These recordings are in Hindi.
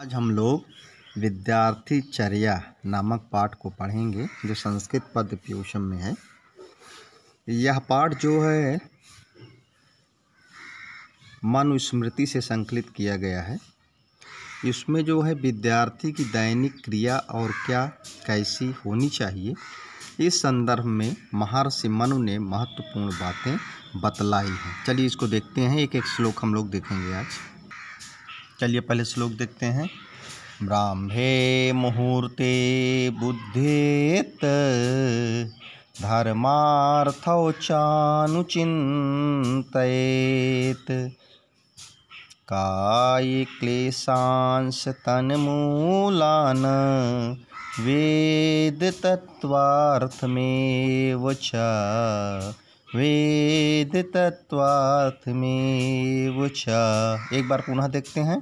आज हम लोग विद्यार्थीचर्या नामक पाठ को पढ़ेंगे जो संस्कृत पद्य प्यूषम में है। यह पाठ जो है मनुस्मृति से संकलित किया गया है। इसमें जो है विद्यार्थी की दैनिक क्रिया और क्या कैसी होनी चाहिए, इस संदर्भ में महर्षि मनु ने महत्वपूर्ण बातें बतलाई हैं। चलिए इसको देखते हैं, एक एक श्लोक हम लोग देखेंगे आज। चलिए पहले श्लोक देखते हैं। ब्राह्मे मुहूर्ते बुद्धेत धर्मार्थौ चानुचिन्तयेत् कायि क्लेशांश तन्मूलान् वेद तत्त्वार्थमेव च वेद तत्त्वार्थमेव च। एक बार पुनः देखते हैं।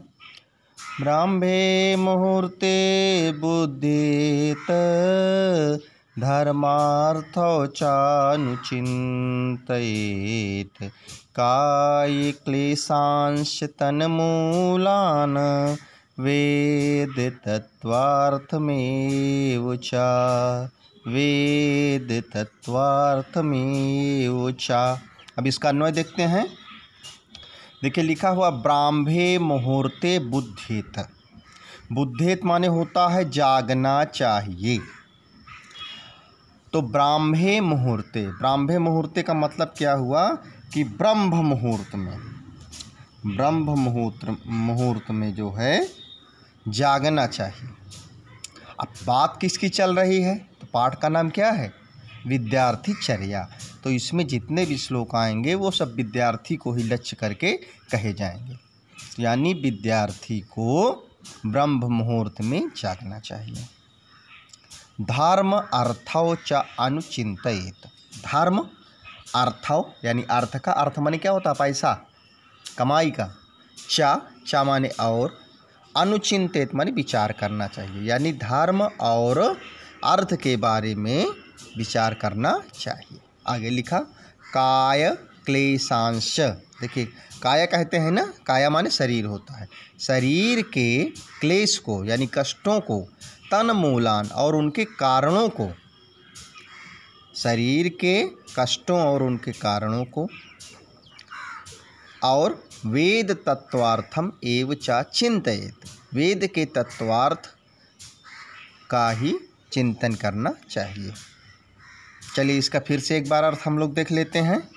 ब्राह्मे मुहूर्ते बुद्धेत धर्मार्थौ चानुचिन्तयेत् कायि क्लेशांश तन्मूलान् वेद तत्त्वार्थमेव च वेद तत्त्वार्थमेव च। अब इसका अन्वय देखते हैं। देखिए लिखा हुआ ब्राह्मे मुहूर्ते बुद्धेत। बुद्धेत माने होता है जागना चाहिए। तो ब्राह्मे मुहूर्ते, ब्राह्मे मुहूर्ते का मतलब क्या हुआ कि ब्रह्म मुहूर्त में जो है जागना चाहिए। अब बात किसकी चल रही है, तो पाठ का नाम क्या है, विद्यार्थीचर्या। तो इसमें जितने भी श्लोक आएंगे वो सब विद्यार्थी को ही लक्ष्य करके कहे जाएंगे। यानी विद्यार्थी को ब्रह्म मुहूर्त में जागना चाहिए। धर्म अर्थौ च अनुचिन्तयेत्। धर्म अर्थौ यानी अर्थ का, अर्थ माने क्या होता है, पैसा कमाई का। चा माने और, अनुचिंतित माने विचार करना चाहिए। यानी धर्म और अर्थ के बारे में विचार करना चाहिए। आगे लिखा काय क्लेशांश। देखिए काया कहते हैं ना, काया माने शरीर होता है। शरीर के क्लेश को यानी कष्टों को, तन्मूलान और उनके कारणों को, शरीर के कष्टों और उनके कारणों को, और वेद तत्वार्थम एव च चिन्तयेत्। वेद के तत्वार्थ का ही चिंतन करना चाहिए। चलिए इसका फिर से एक बार अर्थ हम लोग देख लेते हैं।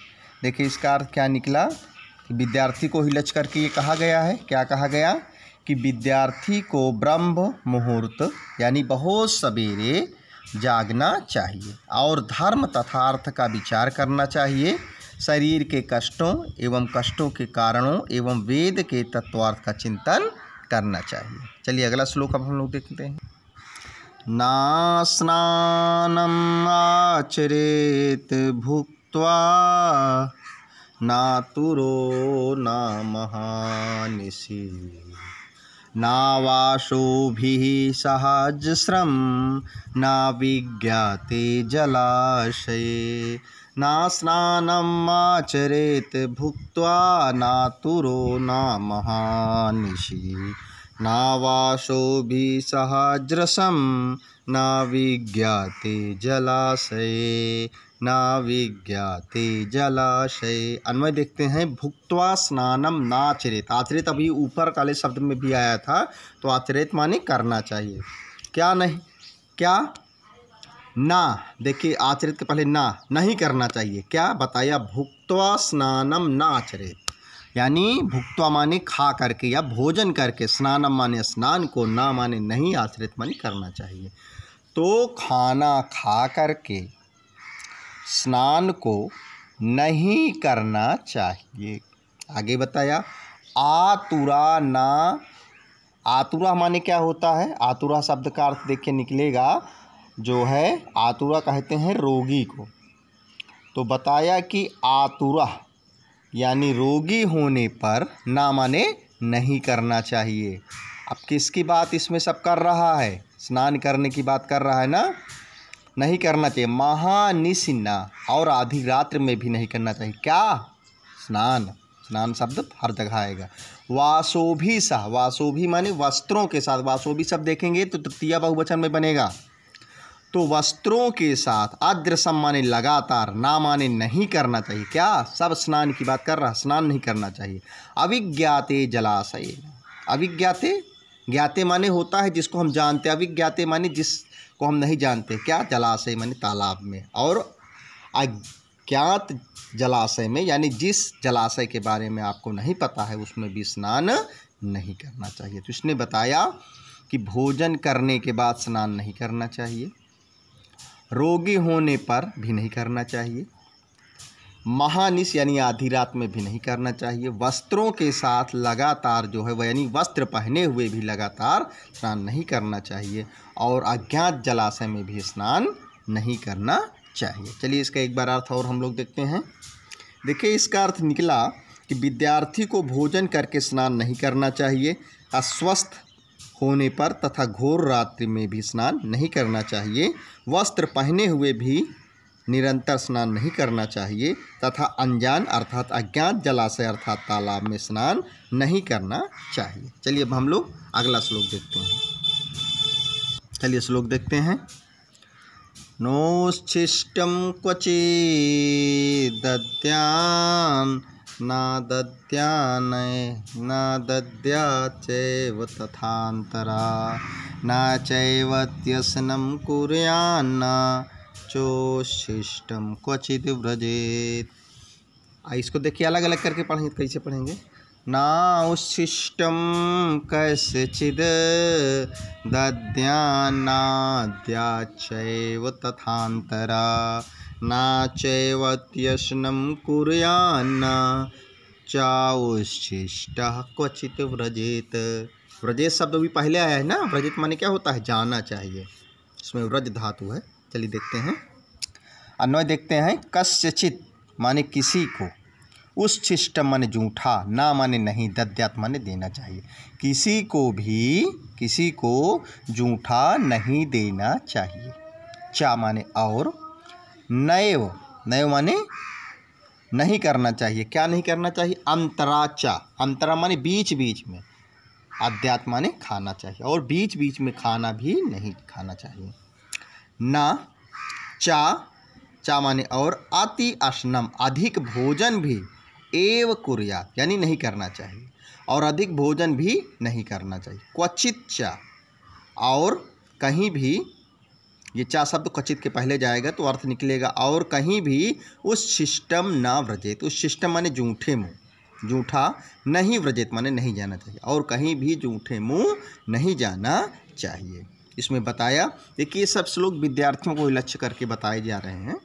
देखिए इसका अर्थ क्या निकला कि विद्यार्थी को ही लक्ष्य करके ये कहा गया है। क्या कहा गया कि विद्यार्थी को ब्रह्म मुहूर्त यानी बहुत सवेरे जागना चाहिए और धर्म तथा अर्थ का विचार करना चाहिए, शरीर के कष्टों एवं कष्टों के कारणों एवं वेद के तत्वार्थ का चिंतन करना चाहिए। चलिए अगला श्लोक अब हम लोग देखते हैं। ना स्नानम् आचरेत् भुक्त्वा नातुरो न महानिशि नावाशोभिः सहस्रं न विज्ञाते जलाशये ना स्नानम् आचरेत् भुक्त्वा नातुरो न महानिशि नावाशोभिः सहस्रं न विज्ञाते जलाशये न विज्ञाते जलाशये। अन्वय देखते हैं। भुक्त्वा स्नानम नाचरेत। आचरेत अभी ऊपर काले शब्द में भी आया था, तो आचरेत माने करना चाहिए। क्या नहीं, क्या ना, देखिए आचरित के पहले ना, नहीं करना चाहिए। क्या बताया, भुक्त्वा स्नानम ना आचरेत, यानी भुक्त्वा माने खा करके या भोजन करके, स्नानम माने स्नान को, ना माने नहीं, आचरित माने करना चाहिए। तो खाना खा करके स्नान को नहीं करना चाहिए। आगे बताया आतुरा ना, आतुरा माने क्या होता है, आतुरा शब्द का अर्थ देखिए निकलेगा जो है, आतुरा कहते हैं रोगी को। तो बताया कि आतुरा यानी रोगी होने पर ना माने नहीं करना चाहिए। अब किसकी बात इसमें सब कर रहा है, स्नान करने की बात कर रहा है ना, नहीं करना चाहिए। महानिशिना, और आधी रात्र में भी नहीं करना चाहिए। क्या, स्नान। स्नान शब्द हर जगह आएगा। वासोभी सह, वासोभी माने वस्त्रों के साथ, वासोभी शब्द देखेंगे तो तृतीया बहुवचन में बनेगा। तो वस्त्रों के साथ, अदृशम माने लगातार, ना माने नहीं करना चाहिए। क्या? सब स्नान की बात कर रहा, स्नान नहीं करना चाहिए। अविज्ञाते जलाशय, अविज्ञाते, ज्ञाते माने होता है जिसको हम जानते, अविज्ञाते माने जिसको हम नहीं जानते। क्या? जलाशय माने तालाब में, और अज्ञात जलाशय में यानी जिस जलाशय के बारे में आपको नहीं पता है उसमें भी स्नान नहीं करना चाहिए। तो इसने बताया कि भोजन करने के बाद स्नान नहीं करना चाहिए, रोगी होने पर भी नहीं करना चाहिए, महानिश यानी आधी रात में भी नहीं करना चाहिए, वस्त्रों के साथ लगातार जो है वह यानी वस्त्र पहने हुए भी लगातार स्नान नहीं करना चाहिए, और अज्ञात जलाशय में भी स्नान नहीं करना चाहिए। चलिए इसका एक बार अर्थ और हम लोग देखते हैं। देखिए इसका अर्थ निकला कि विद्यार्थी को भोजन करके स्नान नहीं करना चाहिए, अस्वस्थ होने पर तथा घोर रात्रि में भी स्नान नहीं करना चाहिए, वस्त्र पहने हुए भी निरंतर स्नान नहीं करना चाहिए, तथा अनजान अर्थात अज्ञात जलाशय अर्थात तालाब में स्नान नहीं करना चाहिए। चलिए अब हम लोग अगला श्लोक देखते हैं। चलिए श्लोक देखते हैं। नोच्छिष्टं क्वचिदद्यान् न दद्याच्चैव तथान्तरा न चैवत्यसनं कुर्यान्न चोच्छिष्टं क्वचिद् व्रजेत्। इसको देखिए अलग अलग करके पढ़ेंगे, कैसे पढ़ेंगे। नाउच्छिष्टं कस्यचिद् दद्यान्नाद्याच्चैव तथान्तरा न चैवत्यसनं कुर्यान्न चाउच्छिष्टः क्वचित् व्रजेत्। व्रजेत शब्द भी पहले आया है ना, व्रजेत माने क्या होता है? जाना चाहिए, इसमें व्रज धातु है। चलिए देखते हैं, अन्वय देखते हैं। कस्यचित् माने किसी को, उच्छिष्टम माने झूठा, ना माने नहीं, दद्यात् माने देना चाहिए। किसी को झूठा नहीं देना चाहिए। चा माने और, नैव, नैव माने नहीं करना चाहिए। क्या नहीं करना चाहिए? अंतरा चा, अंतरा माने बीच बीच में, अद्यात् माने खाना चाहिए, और बीच बीच में खाना भी नहीं खाना चाहिए। ना चा माने और, अति अश्नम अधिक भोजन भी, एव कुर्यात यानी नहीं करना चाहिए, और अधिक भोजन भी नहीं करना चाहिए। क्वचित चा, और कहीं भी, ये चा शब्द क्वचित के पहले जाएगा तो अर्थ निकलेगा और कहीं भी उच्छिष्टम ना व्रजेत। उच्छिष्टम माने झूठे मुँह, झूठा नहीं, व्रजेत माने नहीं जाना चाहिए, और कहीं भी झूठे मुँह नहीं जाना चाहिए। इसमें बताया, देखिए ये सब श्लोक विद्यार्थियों को लक्ष्य करके बताए जा रहे हैं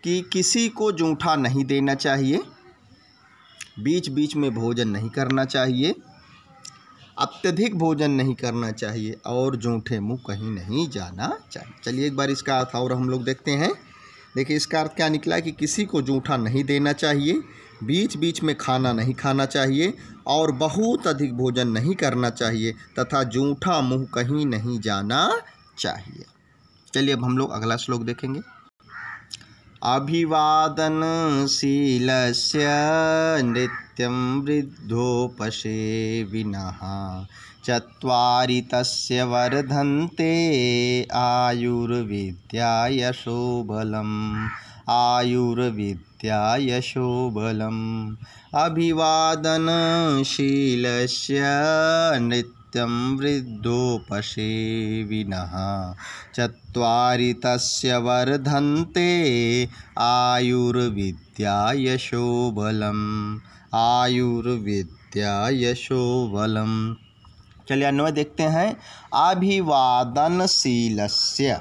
कि किसी को झूठा नहीं देना चाहिए, बीच बीच में भोजन नहीं करना चाहिए, अत्यधिक भोजन नहीं करना चाहिए, और झूठे मुँह कहीं नहीं जाना चाहिए। चलिए एक बार इसका अर्थ और हम लोग देखते हैं। देखिए इसका अर्थ क्या निकला कि किसी को झूठा नहीं देना चाहिए, बीच बीच में खाना नहीं खाना चाहिए, और बहुत अधिक भोजन नहीं करना चाहिए, तथा झूठा मुँह कहीं नहीं जाना चाहिए। चलिए अब हम लोग अगला श्लोक देखेंगे। अभिवादनशीलस्य नित्यं वृद्धोपसेविनः चत्वारि तस्य वर्धन्ते आयुर्विद्या यशोबलम्, आयुर्विद्या यशोबलम्। अभिवादनशीलस्य नित्यं वृद्धोपसेविनः चत्वारि तस्य वर्धन्ते आयुर्विद्या यशोबलम्, आयुर्विद्या यशोबलम्। चलिए अन्वय देखते हैं। अभिवादनशीलस्य,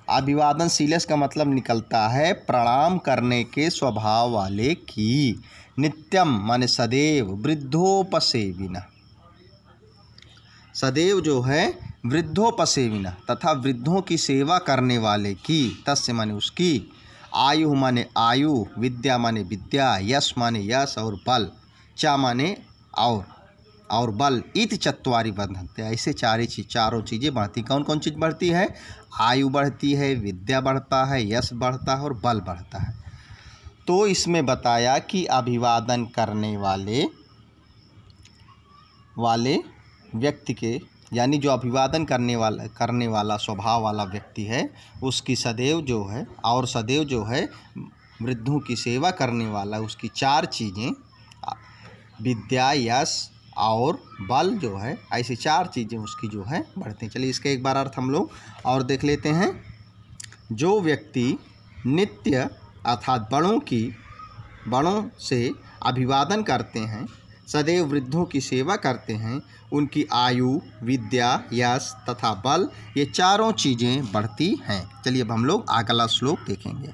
अभिवादनशीलस्य का मतलब निकलता है प्रणाम करने के स्वभाव वाले की, नित्यम माने सदैव, वृद्धोपसेविनः सदैव जो है वृद्धोपसेविनः तथा वृद्धों की सेवा करने वाले की, तस्य माने उसकी, आयु माने आयु, विद्या माने विद्या, यश माने यश और बल, चा माने और बल, इति चत्वारि वर्धन्ते ऐसे चारों चीज़ें बढ़ती। कौन कौन चीज़ बढ़ती है? आयु बढ़ती है, विद्या बढ़ता है, यश बढ़ता है और बल बढ़ता है। तो इसमें बताया कि अभिवादन करने वाले वाले व्यक्ति के, यानी जो अभिवादन करने वाला स्वभाव वाला व्यक्ति है, उसकी सदैव जो है और सदैव जो है वृद्धों की सेवा करने वाला, उसकी 4 चीज़ें विद्या, यश और बल जो है, ऐसी 4 चीज़ें उसकी जो है बढ़ती हैं। चलिए इसका एक बार अर्थ हम लोग और देख लेते हैं। जो व्यक्ति नित्य अर्थात बड़ों से अभिवादन करते हैं, सदैव वृद्धों की सेवा करते हैं, उनकी आयु, विद्या, यश तथा बल, ये चारों चीज़ें बढ़ती हैं। चलिए अब हम लोग अगला श्लोक देखेंगे।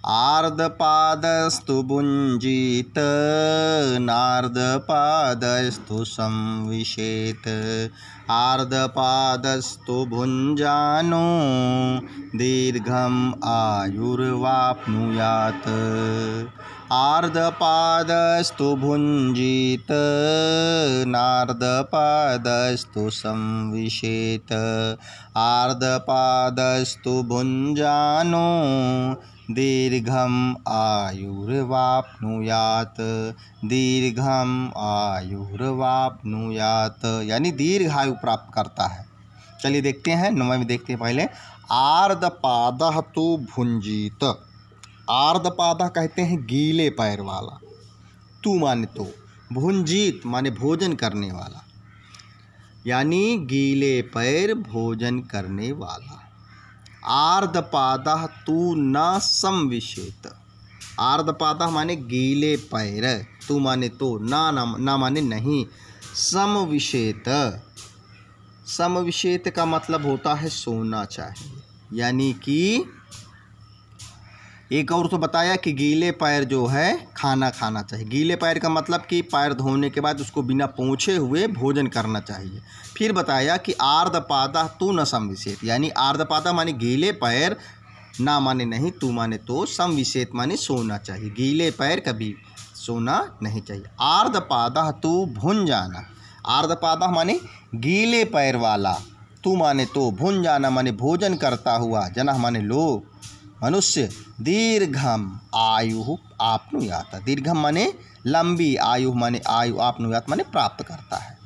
आर्धपादस्तु भुञ्जीत नार्धपादस्तु संविशेत आर्धपादस्तु भुञ्जानो दीर्घम आयुर्वाप्नुयात्। आर्धपादस्तु भुञ्जीत नार्धपादस्तु संविशेत आर्धपादस्तु भुञ्जानो दीर्घम आयुर्वाप्नुयात्। दीर्घम आयुर्वाप्नुयात् यानी दीर्घायु प्राप्त करता है। चलिए देखते हैं, 9वें में देखते हैं पहले। आर्धपादः तु भुञ्जीत। आर्धपादः कहते हैं गीले पैर वाला, तू माने तो, भुञ्जीत माने भोजन करने वाला, यानी गीले पैर भोजन करने वाला। आर्धपादः तु न संविशेत। आर्धपादः माने गीले पैर, तू माने तो, ना माने नहीं। समविशेत, समविशेत का मतलब होता है सोना चाहिए, यानी कि एक और तो बताया कि गीले पैर जो है खाना खाना चाहिए। गीले पैर का मतलब कि पैर धोने के बाद उसको बिना पोंछे हुए भोजन करना चाहिए। फिर बताया कि आर्धपादः तु न संविशेत, यानी आर्धपादः माने गीले पैर, ना माने नहीं, तू माने तो, संविशेत माने सोना चाहिए। गीले पैर कभी सोना नहीं चाहिए। आर्धपादः तु भुञ्जाना। आर्धपादः माने गीले पैर वाला, तू माने तो, भुञ्जाना माने भोजन करता हुआ, जनः माने लोग, मनुष्य, दीर्घम आयु आप्नुयात्। दीर्घम माने लंबी, आयु माने आयु, आप्नुयात् माने प्राप्त करता है।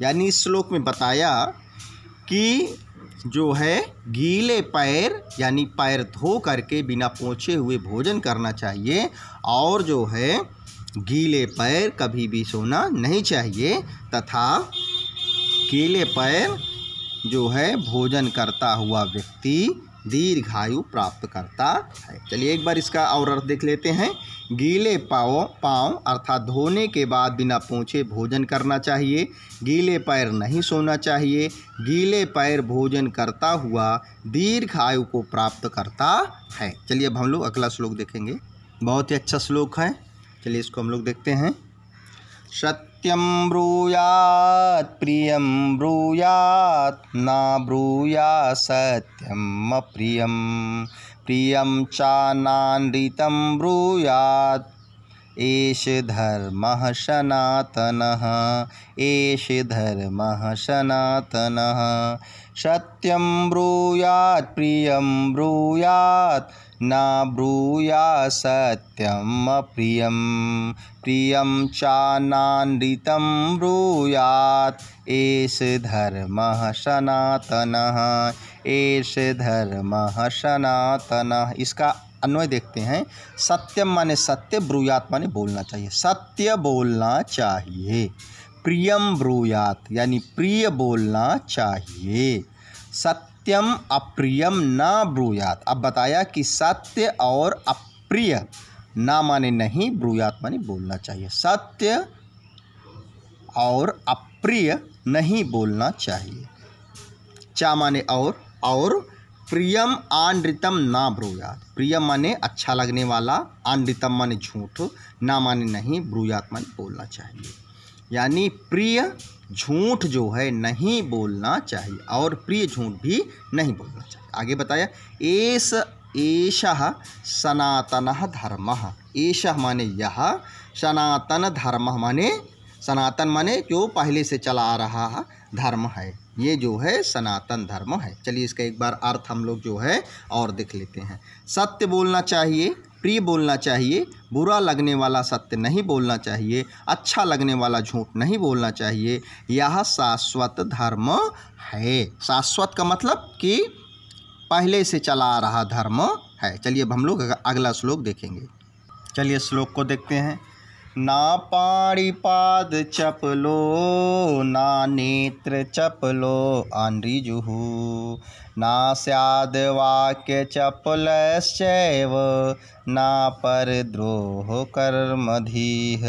यानी इस श्लोक में बताया कि जो है गीले पैर, यानी पैर धो करके बिना पोंछे हुए भोजन करना चाहिए, और जो है गीले पैर कभी भी सोना नहीं चाहिए, तथा गीले पैर जो है भोजन करता हुआ व्यक्ति दीर्घायु प्राप्त करता है। चलिए एक बार इसका और अर्थ देख लेते हैं। गीले पाँव अर्थात धोने के बाद बिना पोंछे भोजन करना चाहिए। गीले पैर नहीं सोना चाहिए। गीले पैर भोजन करता हुआ दीर्घायु को प्राप्त करता है। चलिए अब हम लोग अगला श्लोक देखेंगे। बहुत ही अच्छा श्लोक है, चलिए इसको हम लोग देखते हैं। सत्यं ब्रूयात् प्रियं ब्रूयात् ना ब्रूयात् सत्यम् अप्रियं प्रियं चानानृतं ब्रूयात् एष धर्मः सनातनः एष धर्मः सनातनः। सत्यं ब्रूयात् प्रियं ब्रूयात् ना ब्रूयात् सत्यम् अप्रियं प्रियं चानानृतं ब्रूयात् एष धर्मः सनातनः एष धर्मः सनातनः। इसका अन्वय देखते हैं। सत्यम माने सत्य, ब्रूयात माने बोलना चाहिए, सत्य बोलना चाहिए। प्रियम ब्रूयात यानी प्रिय बोलना चाहिए। सत्यम अप्रियम ना ब्रूयात। अब बताया कि सत्य और अप्रिय, ना माने नहीं, ब्रूयात माने बोलना चाहिए। सत्य और अप्रिय नहीं बोलना चाहिए। चा माने और प्रियम आनृतम ना ब्रूयात। प्रियम माने अच्छा लगने वाला, आनृतम माने झूठ, ना माने नहीं, ब्रूयात माने बोलना चाहिए। यानी प्रिय झूठ जो है नहीं बोलना चाहिए, और प्रिय झूठ भी नहीं बोलना चाहिए। आगे बताया एषः सनातनः धर्मः। एषः माने यह, सनातन धर्म माने, सनातन माने जो पहले से चला आ रहा धर्म है, ये जो है सनातन धर्म है। चलिए इसका एक बार अर्थ हम लोग जो है और देख लेते हैं। सत्य बोलना चाहिए, प्रिय बोलना चाहिए, बुरा लगने वाला सत्य नहीं बोलना चाहिए, अच्छा लगने वाला झूठ नहीं बोलना चाहिए, यह शाश्वत धर्म है। शाश्वत का मतलब कि पहले से चला आ रहा धर्म है। चलिए अब हम लोग अगला श्लोक देखेंगे। चलिए श्लोक को देखते हैं। ना पाणिपाद चपलो, ना नेत्र चपलो अनृजुः, ना स्याद् वाक्य चपलश्चैव, ना परद्रोह कर्मधिः।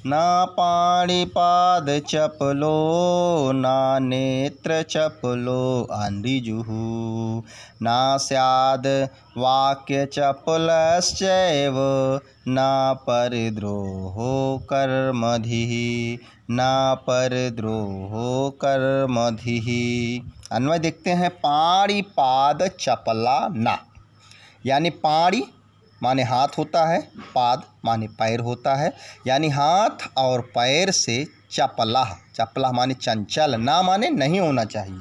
ना पाणिपाद चपलो, ना नेत्र चपलो अनृजुः, ना स्याद् वाक्य चपलश्चैव, ना परद्रोहो कर्मधिः, ना परद्रोहो कर्मधिः। अन्वय देखते हैं। पाणिपाद चपला ना, यानी पाणी माने हाथ होता है, पाद माने पैर होता है, यानी हाथ और पैर से चपला, चपला माने चंचल, ना माने नहीं होना चाहिए,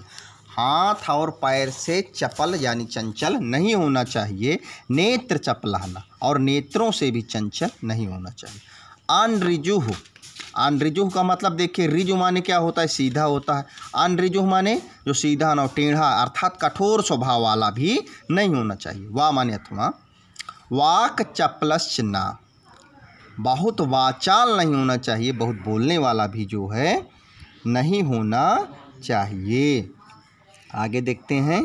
हाथ और पैर से चपल यानी चंचल नहीं होना चाहिए। नेत्र चपलाना, और नेत्रों से भी चंचल नहीं होना चाहिए। अनऋजुः, अनऋजुः का मतलब देखिए, ऋजु माने क्या होता है, सीधा होता है। अनऋजुः माने जो सीधा न टेढ़ा, अर्थात कठोर स्वभाव वाला भी नहीं होना चाहिए। वा माने अथवा। वाक चपलश्च ना, बहुत वाचाल नहीं होना चाहिए, बहुत बोलने वाला भी जो है नहीं होना चाहिए। आगे देखते हैं।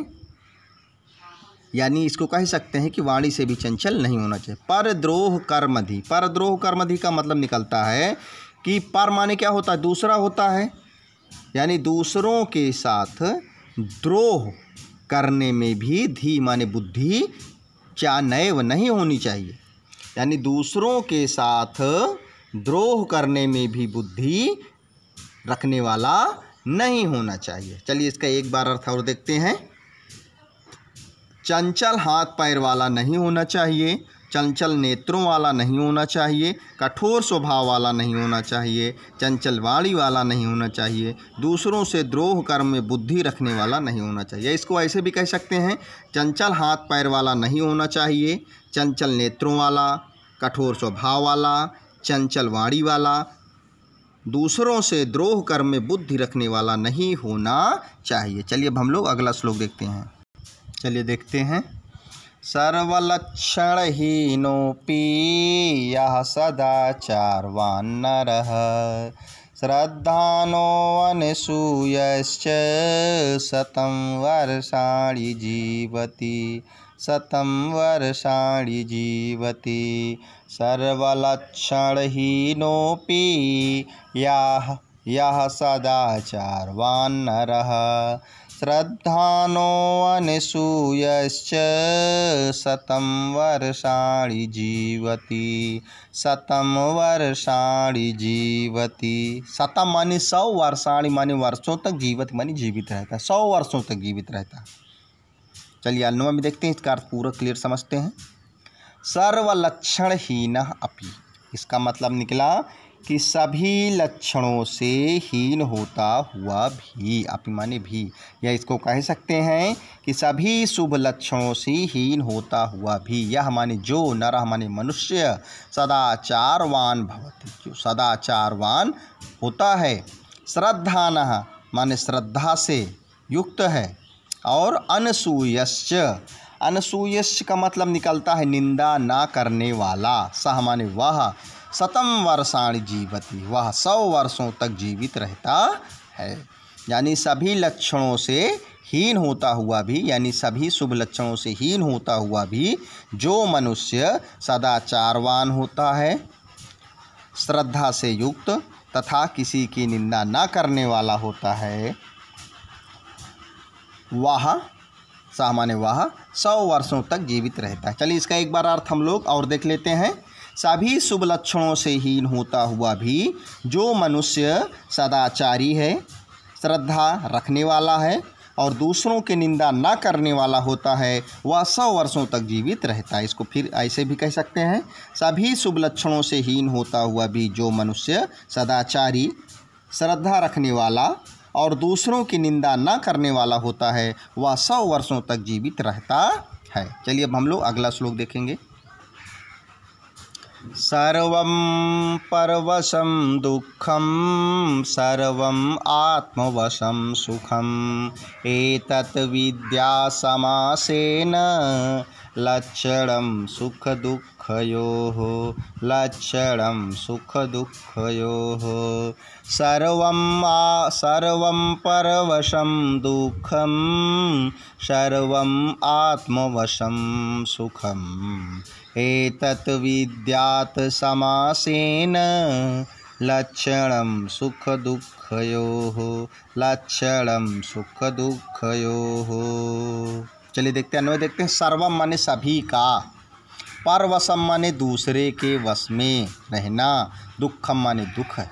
यानी इसको कह सकते हैं कि वाणी से भी चंचल नहीं होना चाहिए। परद्रोह कर्मधि, परद्रोह कर्मधि का मतलब निकलता है कि पर माने क्या होता है, दूसरा होता है, यानी दूसरों के साथ द्रोह करने में भी धी माने बुद्धि चानैव नहीं होनी चाहिए, यानी दूसरों के साथ द्रोह करने में भी बुद्धि रखने वाला नहीं होना चाहिए। चलिए इसका एक बार अर्थ और देखते हैं। चंचल हाथ पैर वाला नहीं होना चाहिए, चंचल नेत्रों वाला नहीं होना चाहिए, कठोर स्वभाव वाला नहीं होना चाहिए, चंचल वाणी वाला नहीं होना चाहिए, दूसरों से द्रोह कर्म में बुद्धि रखने वाला नहीं होना चाहिए। इसको ऐसे भी कह सकते हैं, चंचल हाथ पैर वाला नहीं होना चाहिए, चंचल नेत्रों वाला, कठोर स्वभाव वाला, चंचल वाणी वाला, दूसरों से द्रोह कर्म में बुद्धि रखने वाला नहीं होना चाहिए। चलिए अब हम लोग अगला श्लोक देखते हैं। चलिए देखते हैं। सर्वलक्षणहीनोऽपि यः सदाचारवान् नरः, श्रद्धानो अनसूयश्च शतं वर्षाणि जीवति, शतं वर्षाणि जीवति। सर्वलक्षणहीनोऽपि यः सदाचारवान् नरः, श्रद्धानो अनसूयश्च शतं वर्षाणि जीवति, शतं वर्षाणि जीवति। शतम माने 100, वर्षाणि माने वर्षों तक, जीवति माने जीवित रहता है, 100 वर्षों तक जीवित रहता है। चलिए अन्वय में देखते हैं, इसका अर्थ पूरा क्लियर समझते हैं। सर्वलक्षणहीनः अपि, इसका मतलब निकला कि सभी लक्षणों से हीन होता हुआ भी, अपि माने भी, या इसको कह सकते हैं कि सभी शुभ लक्षणों से हीन होता हुआ भी, यह माने जो, नरः माने मनुष्य, सदाचारवान भवति, जो सदाचारवान होता है, श्रद्धानः माने श्रद्धा से युक्त है, और अनसूयश्च, अनसूयश्च का मतलब निकलता है निंदा ना करने वाला, सह माने वह, शतं वर्षाणि जीवति, वह 100 वर्षों तक जीवित रहता है। यानी सभी लक्षणों से हीन होता हुआ भी, यानी सभी शुभ लक्षणों से हीन होता हुआ भी जो मनुष्य सदाचारवान होता है, श्रद्धा से युक्त तथा किसी की निंदा ना करने वाला होता है, वह सामान्य वह 100 वर्षों तक जीवित रहता है। चलिए इसका एक बार अर्थ हम लोग और देख लेते हैं। सभी शुभ लक्षणों से हीन होता हुआ भी जो मनुष्य सदाचारी है, श्रद्धा रखने वाला है और दूसरों की निंदा ना करने वाला होता है, वह 100 वर्षों तक जीवित रहता है। इसको फिर ऐसे भी कह सकते हैं, सभी शुभ लक्षणों से हीन होता हुआ भी जो मनुष्य सदाचारी, श्रद्धा रखने वाला और दूसरों की निंदा न करने वाला होता है वह 100 वर्षों तक जीवित रहता है। चलिए अब हम लोग अगला श्लोक देखेंगे। सर्वं परवशं दुःखं सर्वं आत्मवशं सुखम् एतत् विद्या समासेन लक्षणं सुखदुःखयोः लक्षणं सुखदुःखयोः। सर्वं परवशं दुःखं सर्वं आत्मवशं सुखम् एतत् विद्यात् समासेन लक्षणं सुखदुःखयोः लक्षणं सुखदुःखयोः। चलिए देखते हैं, अन्वय देखते हैं। सर्वम माने सभी का, परवशम माने दूसरे के वश में रहना, दुखम माने दुख है।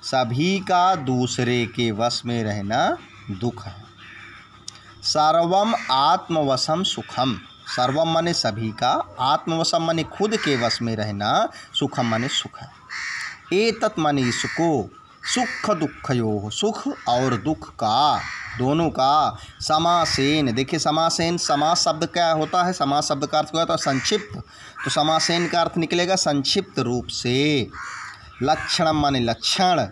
सभी का दूसरे के वश में रहना दुख है। सर्वम आत्मवशम सुखम, सर्वम माने सभी का, आत्मवशम माने खुद के वश में रहना, सुखम माने सुख है। एतत् माने इसको, सुख दुःखयोः सुख और दुख का, दोनों का, समासेन। देखिए समासेन, समास शब्द क्या होता है? समास शब्द का अर्थ क्या होता है? संक्षिप्त। तो समासेन का अर्थ निकलेगा संक्षिप्त रूप से। लक्षणम माने लक्षण,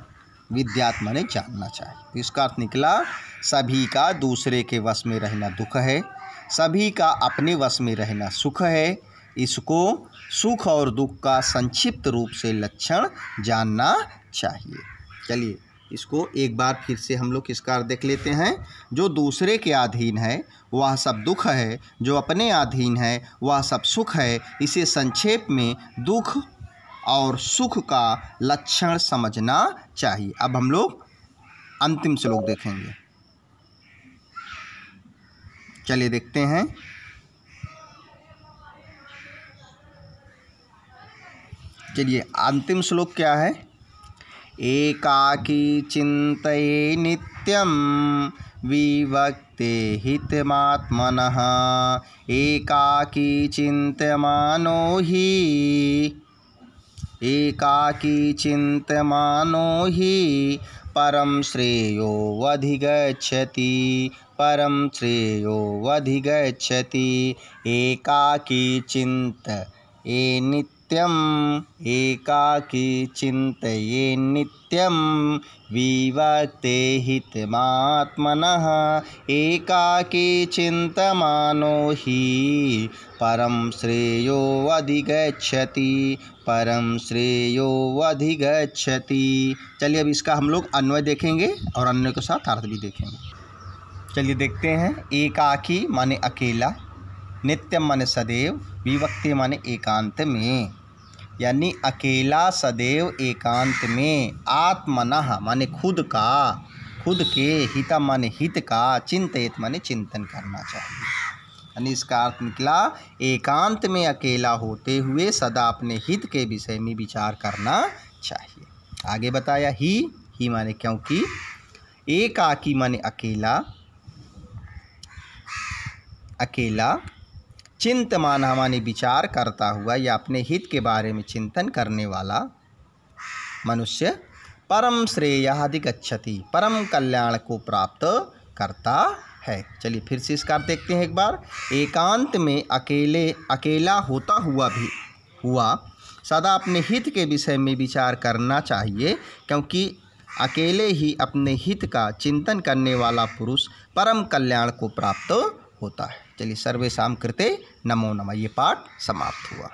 विद्यात माने जानना चाहिए। तो इसका अर्थ निकला सभी का दूसरे के वश में रहना दुख है, सभी का अपने वश में रहना सुख है। इसको सुख और दुख का संक्षिप्त रूप से लक्षण जानना चाहिए। चलिए इसको एक बार फिर से हम लोग इसका अर्थ देख लेते हैं। जो दूसरे के अधीन है वह सब दुख है, जो अपने अधीन है वह सब सुख है। इसे संक्षेप में दुख और सुख का लक्षण समझना चाहिए। अब हम लोग अंतिम श्लोक देखेंगे। चलिए देखते हैं। चलिए अंतिम श्लोक क्या है? एकाकी चिंतये नित्यं विवक्ते हितमात्मनः एकाकी चिंत्यमानो हि परम श्रेयो अधिगच्छति परम श्रेयो अधिगच्छति। एकाकी चिंतये नित्यं विवक्ते हितमात्मनः एकाकी चिंतमानो हि परम श्रेयो अधिगच्छति परम श्रेयो अधिगच्छति। चलिए अब इसका हम लोग अन्वय देखेंगे और अन्वय के साथ अर्थ भी देखेंगे। चलिए देखते हैं। एकाकी माने अकेला, नित्यम माने सदैव, विवक्ते माने एकांत में, यानी अकेला सदैव एकांत में। आत्मनः माने खुद का, खुद के, हितम माने हित का, चिंतयेत माने चिंतन करना चाहिए। यानी इसका अर्थ निकला एकांत में अकेला होते हुए सदा अपने हित के विषय में विचार करना चाहिए। आगे बताया ही माने क्योंकि, एकाकी माने अकेला, अकेला, चिंतमान माने विचार करता हुआ या अपने हित के बारे में चिंतन करने वाला मनुष्य परम श्रेयः अधिगच्छति परम कल्याण को प्राप्त करता है। चलिए फिर से इसका देखते हैं एक बार। एकांत में अकेला होता हुआ सदा अपने हित के विषय में विचार करना चाहिए, क्योंकि अकेले ही अपने हित का चिंतन करने वाला पुरुष परम कल्याण को प्राप्त होता है। चलिए सर्वेषां कृते नमो नमः। ये पाठ समाप्त हुआ।